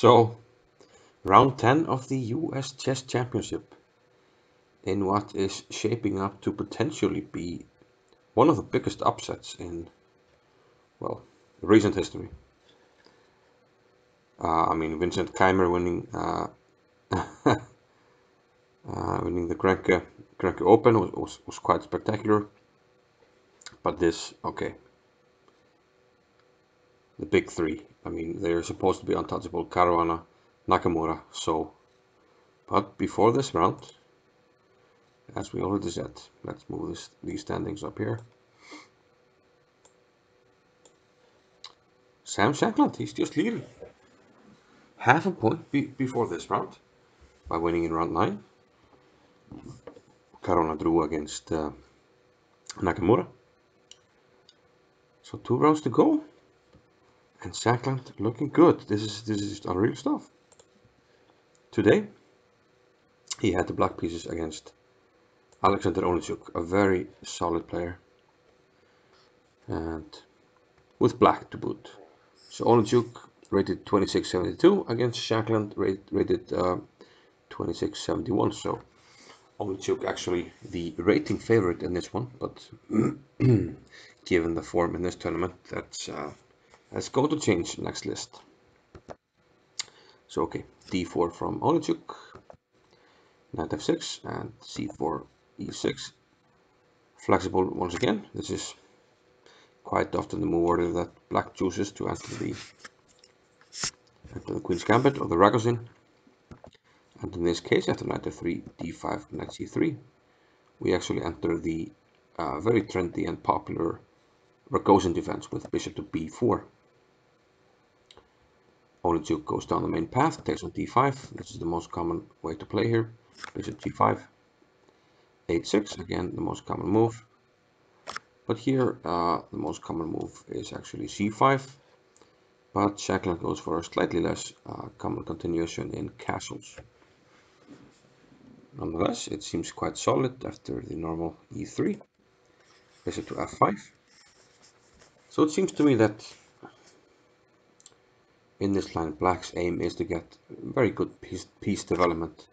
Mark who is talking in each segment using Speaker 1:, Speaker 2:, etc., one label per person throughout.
Speaker 1: So, round 10 of the US Chess Championship, in what is shaping up to potentially be one of the biggest upsets in, well, recent history. I mean, Vincent Keimer winning winning the Grenke Open was quite spectacular. But this, okay, the big three. I mean, they're supposed to be untouchable: Caruana, Nakamura, So. But before this round, as we already said, let's move these standings up here. Sam Shankland, he's just leading. Half a point before this round by winning in round 9. Caruana drew against Nakamura. So 2 rounds to go. And Shankland looking good. This is unreal stuff. Today, he had the black pieces against Alexander Onischuk, a very solid player. And with black to boot. So Onischuk rated 2672 against Shankland rated 2671. So Onischuk actually the rating favorite in this one, but given the form in this tournament, that's going to change next list. So okay, d4 from Onischuk, knight f6, and c4 e6. Flexible once again. This is quite often the move order that black chooses to enter the Queen's Gambit or the Ragozin. And in this case, after knight f3, d5, knight c3, we actually enter the very trendy and popular Ragozin defense with bishop to b4. Onischuk goes down the main path, takes on d5. This is the most common way to play here. Bishop g5, h6, again the most common move. But here the most common move is actually c5. But Shankland goes for a slightly less common continuation in castles. Nonetheless, it seems quite solid after the normal e3, bishop to f5. So it seems to me that in this line, black's aim is to get very good piece development.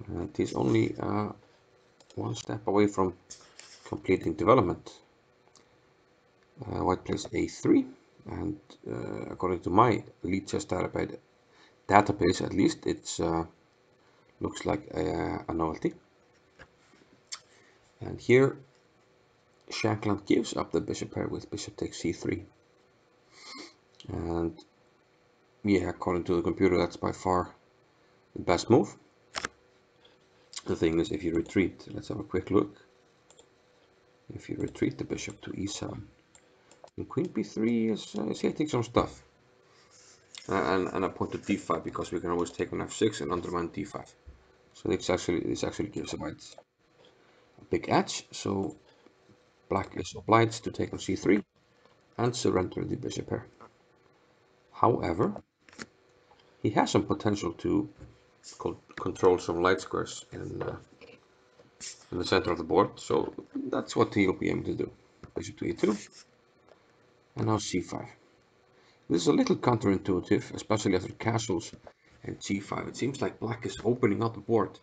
Speaker 1: And he's only one step away from completing development. White plays a3, and according to my Elite Chess database, at least, it's looks like a novelty. And here Shankland gives up the bishop pair with bishop takes c3. And yeah, according to the computer, that's by far the best move. The thing is, if you retreat, let's have a quick look. If you retreat the bishop to e7, and queen b3 is hitting some stuff. And I pointed d5 because we can always take on f6 and undermine d5. So this actually gives a big edge. So black is obliged to take on c3 and surrender the bishop pair. However, he has some potential to control some light squares in the center of the board, so that's what he'll be able to do. Bishop to e2, and now c5. This is a little counterintuitive, especially after castles and g5. It seems like black is opening up the board,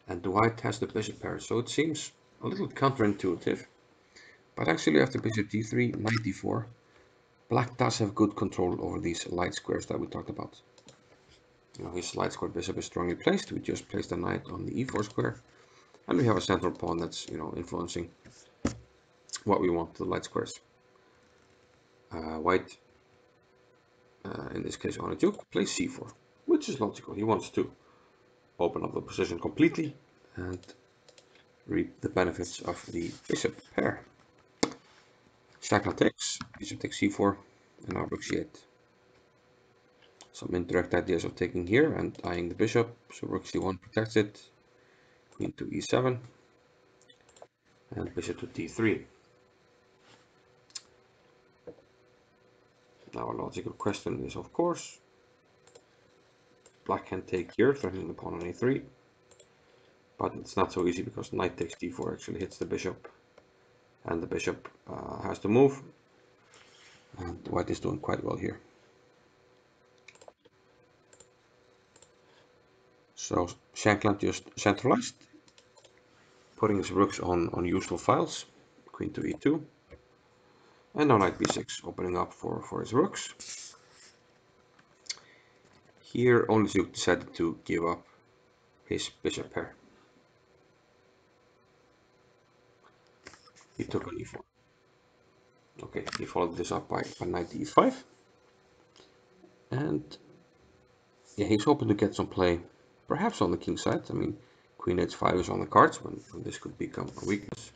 Speaker 1: and the white has the bishop pair, so it seems a little counterintuitive. But actually, after bishop d3, knight d4, black does have good control over these light squares that we talked about. His light square bishop is strongly placed. We just placed a knight on the e4 square, and we have a central pawn that's influencing what we want, the light squares. White, in this case Onischuk, plays c4, which is logical. He wants to open up the position completely and reap the benefits of the bishop pair. Shankland takes, bishop takes c4, and now rook c8. Some indirect ideas of taking here and eyeing the bishop, so rook c1 protects it, queen to e7, and bishop to d3. Now a logical question is, of course, black can take here, threatening the pawn on a3, but it's not so easy because knight takes d4 actually hits the bishop, and the bishop has to move, and white is doing quite well here. So Shankland just centralized, putting his rooks on useful files. Queen to e2. And now knight b6, opening up for his rooks. Here Onischuk decided to give up his bishop pair. He took on e4. Okay, he followed this up by knight e5. And yeah, he's hoping to get some play, perhaps on the king side. I mean, queen h5 is on the cards when this could become a weakness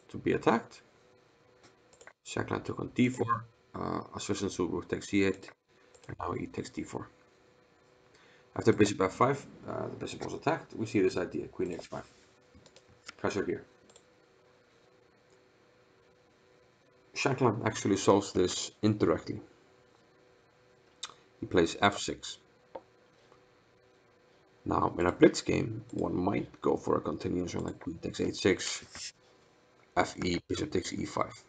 Speaker 1: to be attacked. Shankland took on d4. Assistant Subaru takes c8. And now he takes d4. After bishop f5, the bishop was attacked. We see this idea, queen h5. Pressure here. Shankland actually solves this indirectly. He plays f6. Now, in a blitz game, one might go for a continuation like queen takes h6, fe, bishop takes e5.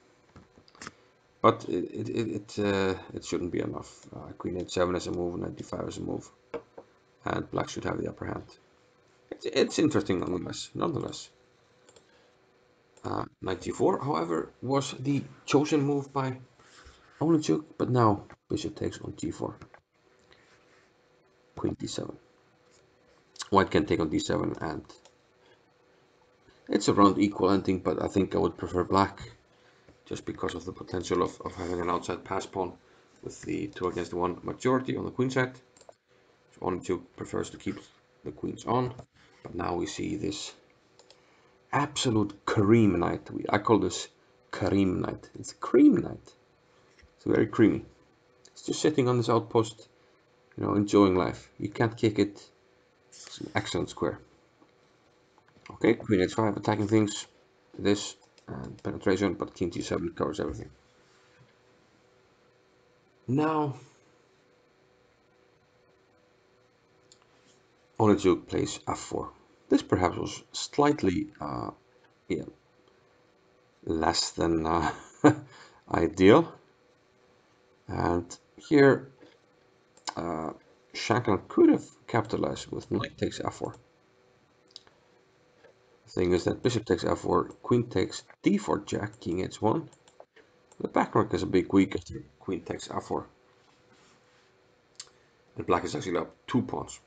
Speaker 1: But it shouldn't be enough. Queen h7 is a move, knight d5 is a move, and black should have the upper hand. It's interesting nonetheless. Knight g4, however, was the chosen move by Onischuk, but now bishop takes on g4. Queen d7. White can take on d7, and it's around equal ending, but I think I would prefer black, just because of the potential of having an outside pass pawn with the 2 against 1 majority on the queen side. So Onischuk prefers to keep the queens on, but now we see this absolute cream knight. I call this Kareem knight. It's cream knight. It's very creamy. It's just sitting on this outpost, enjoying life. You can't kick it. It's an excellent square. Okay, queen h5 attacking things. This and penetration, but king g7 covers everything. Now Onischuk plays f4. This perhaps was slightly yeah, less than ideal. And here Shankland could have capitalized with knight takes f4. The thing is that bishop takes f4, queen takes d4 jack, king h1. The back rank is a big weak after queen takes f4. And black is actually up 2 pawns.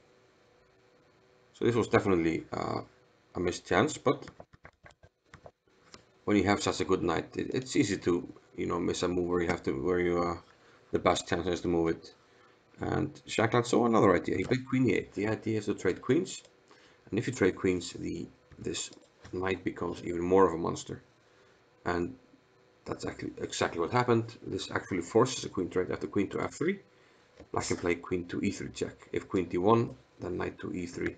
Speaker 1: So this was definitely a missed chance, but when you have such a good knight, it's easy to miss a move where the best chance is to move it. And Shankland saw another idea. He played queen e8. The idea is to trade queens, and if you trade queens, this knight becomes even more of a monster. And that's exactly what happened. This actually forces a queen trade after queen to f3. Black can play queen to e3 check. If queen d1, then knight to e3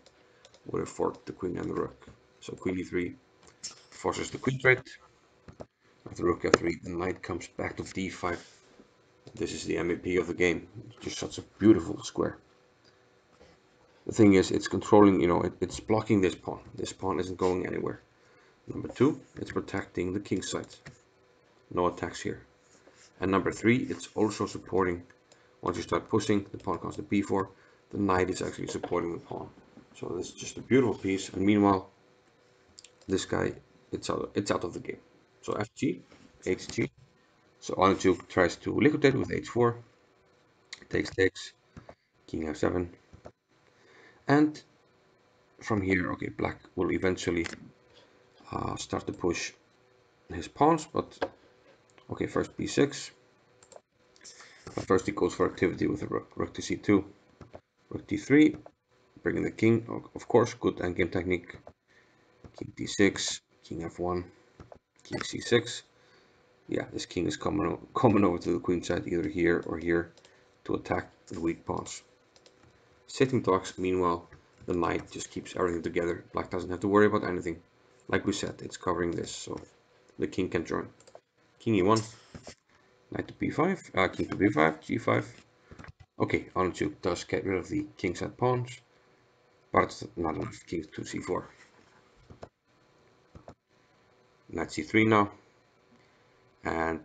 Speaker 1: would have forked the queen and the rook. So queen e3 forces the queen trade. After rook f3, the knight comes back to d5. This is the MVP of the game. It's just such a beautiful square. The thing is, it's controlling, it's blocking this pawn. This pawn isn't going anywhere. Number 2, it's protecting the king side. No attacks here. And number 3, it's also supporting, once you start pushing, the pawn comes to b4, the knight is actually supporting the pawn. So this is just a beautiful piece, and meanwhile, this guy, it's out of the game. So fg, hg. So Onischuk tries to liquidate with h4, takes, king f7, and from here, okay, black will eventually start to push his pawns, but okay, first b6, but first he goes for activity with the rook to c2, rook d3, bringing the king, of course, good endgame technique, king d6, king f1, king c6. Yeah, this king is coming over to the queen side, either here or here, to attack the weak pawns. Sitting talks, meanwhile, the knight just keeps everything together. Black doesn't have to worry about anything. Like we said, it's covering this, so the king can join. King e1, knight to b5, king to b5, g5. Okay, Onischuk does get rid of the kingside pawns, but it's not enough. King to c4. Knight c3 now. And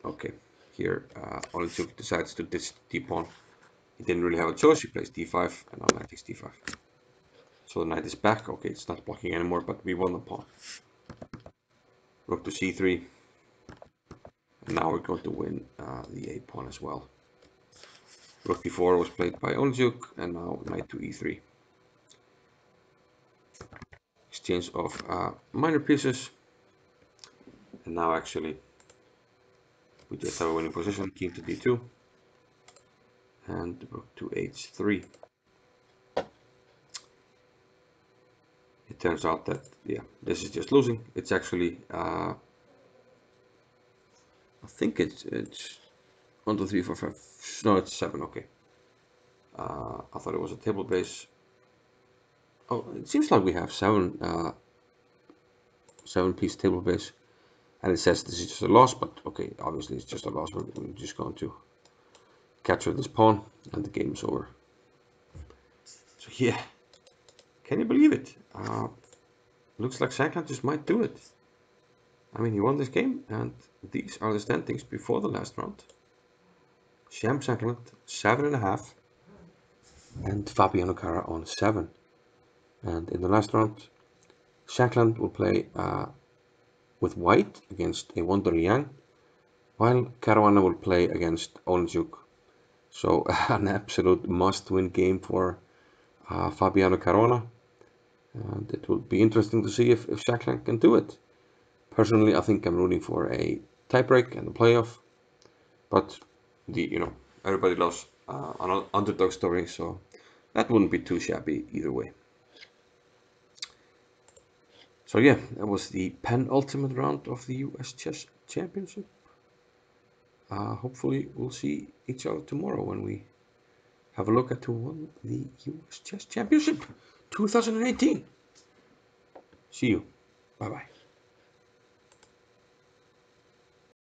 Speaker 1: okay, here Onischuk decides to ditch the pawn he didn't really have a choice. He plays d5, and now knight takes d5. So the knight is back. Okay, it's not blocking anymore, but we won the pawn. Rook to c3. And now we're going to win the a pawn as well. Rook d4 was played by Onischuk, and now knight to e3. Exchange of minor pieces. And now actually we just have a winning position. King to d2. And rook to h3. It turns out that, yeah, this is just losing. It's actually, I think it's 1, 2, 3, 4, 5. No, it's 7. Okay. I thought it was a table base. Oh, it seems like we have 7-piece table base, and it says this is just a loss. But okay, obviously it's just a loss. We're just going to capture this pawn, and the game is over. So yeah, can you believe it? Looks like Shankland just might do it. I mean, he won this game, and these are the standings before the last round. Shankland 7.5, and Fabiano Caruana on 7. And in the last round, Shankland will play with white against Awonder Liang, while Caruana will play against Onischuk. So an absolute must-win game for Fabiano Caruana, and it will be interesting to see if Shankland can do it. Personally, I think I'm rooting for a tiebreak and a playoff, but everybody loves an underdog story, so that wouldn't be too shabby either way. So yeah, that was the penultimate round of the US Chess Championship. Hopefully we'll see each other tomorrow when we have a look at who won the US Chess Championship 2018. See you. Bye bye.